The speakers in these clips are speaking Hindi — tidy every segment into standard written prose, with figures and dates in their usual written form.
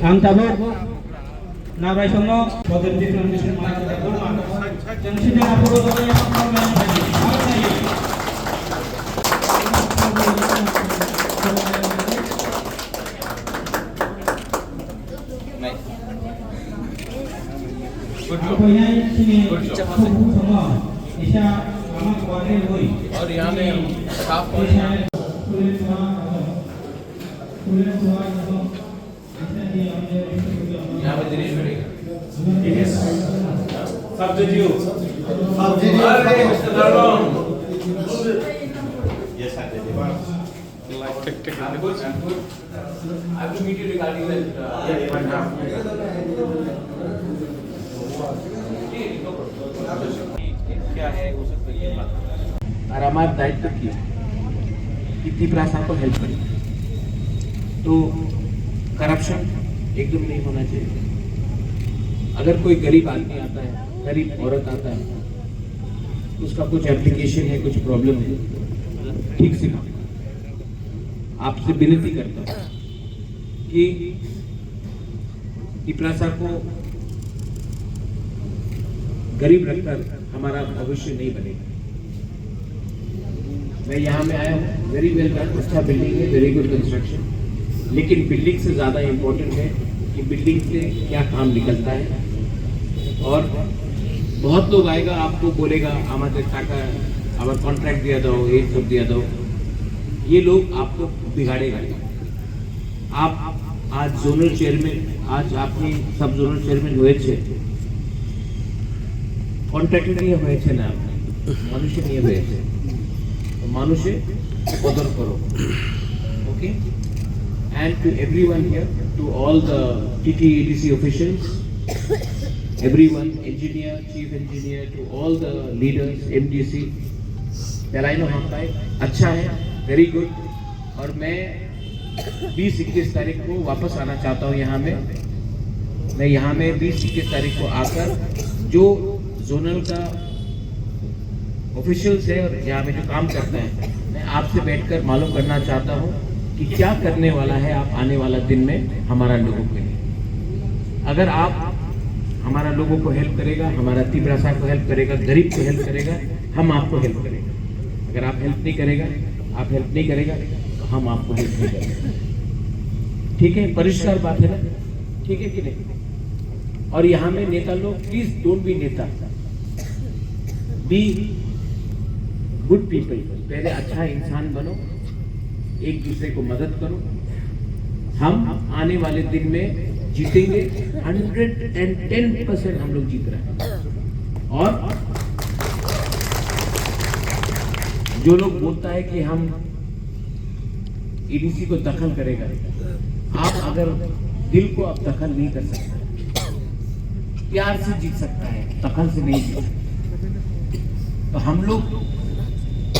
Ang tabok na Raisongo, Modern Differentiation Malaka Burma, yang sudah apuro doa yang komen lagi. Pokoknya sini semua bisa amat kuatir boy. और यहाँ में साफ यहाँ पे दिनेश बैठेगा Substitute. अरे मिस्टर नरम Yes, I did. I have to meet you regarding that क्या है वो सब ये बात और हमारा दायित्व किया कि तिपरासा को हेल्प करें। तो करप्शन एकदम नहीं होना चाहिए। अगर कोई गरीब आदमी आता है, गरीब औरत आता है, उसका कुछ एप्लीकेशन है, कुछ प्रॉब्लम है, ठीक से आपसे विनती करता हूँ कि तिपरासा को गरीब रखकर हमारा भविष्य नहीं बनेगा। मैं यहाँ में आया हूँ, वेरी वेल डन, अच्छा बिल्डिंग है, वेरी गुड कंस्ट्रक्शन, लेकिन बिल्डिंग से ज़्यादा इम्पोर्टेंट है कि बिल्डिंग से क्या काम निकलता है। और बहुत लोग आएगा, आपको बोलेगा हमारे टाका हमारा कॉन्ट्रैक्ट दिया दो, ये सब दिया दो, ये लोग आपको बिगाड़ेगा। आप आज जोनल चेयरमैन, आज आपने सब जोनल चेयरमैन हुए थे, কন্ট্রাক্টর নিয়ে হয়েছে না, মানুষ নিয়ে হয়েছে। মানুষে কদর করো, ওকে? And to everyone here, to all the TTEDC officials, everyone, engineer, chief engineer, to all the leaders, MDC, बेलाइनो हमपाई अच्छा है, वेरी गुड। और मैं 20-21 तारीख को वापस आना चाहता हूँ यहाँ में। मैं यहाँ में 20-21 तारीख को आकर जो जोनल का ऑफिशियल्स है और यहाँ में जो काम करता है, मैं आपसे बैठकर मालूम करना चाहता हूँ कि क्या करने वाला है आप आने वाला दिन में हमारा लोगों के लिए। अगर आप हमारा लोगों को हेल्प करेगा, हमारा तिपरासा को हेल्प करेगा, गरीब को हेल्प करेगा, हम आपको हेल्प करेंगे। अगर आप हेल्प नहीं करेगा तो हम आपको हेल्प नहीं करेंगे। ठीक है, परिष्कार बात है ना? ठीक है कि नहीं? और यहाँ में नेता लोग, प्लीज डोंट बी नेता, बी गुड पीपल। पहले अच्छा इंसान बनो, एक दूसरे को मदद करो। हम आने वाले दिन में जीतेंगे, 110% हम लोग जीत रहे हैं। और जो लोग बोलता है कि हम ईडीसी को दखल करेगा, आप अगर दिल को आप दखल नहीं कर सकते, प्यार से जीत सकता है, दखल से नहीं जीत सकता। तो हम लोग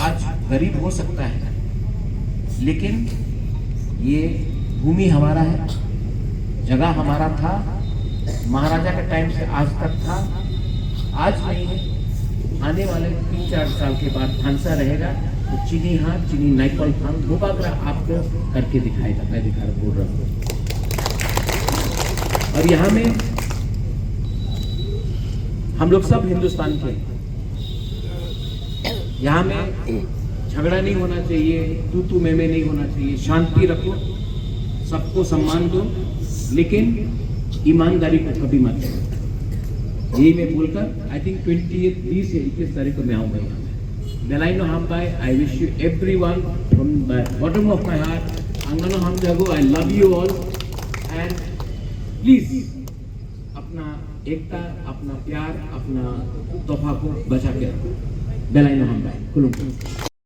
आज गरीब हो सकता है, लेकिन ये भूमि हमारा है, जगह हमारा था, महाराजा के टाइम से आज तक था, आज नहीं है, आने वाले 3-4 साल के बाद भांसा रहेगा। तो चीनी हाथ, चीनी नाइकॉल खान भूभागरा आपको करके दिखाएगा। मैं बोल रहा हूँ। और यहाँ में हम लोग सब हिंदुस्तान के, यहाँ में झगड़ा नहीं होना चाहिए, तू मैं नहीं होना चाहिए, शांति रखो, सबको सम्मान दो, लेकिन ईमानदारी को कभी मत करो। यही मैं बोलकर आई थिंक 20 तारीख को मैं आऊँगा यहाँ में। बेलाइनो हमपाई, I wish you everyone from the bottom of my heart, अंगनो हम जागो, I love you all, and please अपना एकता, अपना प्यार, अपना तोहफा को बचा के रखो। बेलाइनो हमपाई, खुलूं।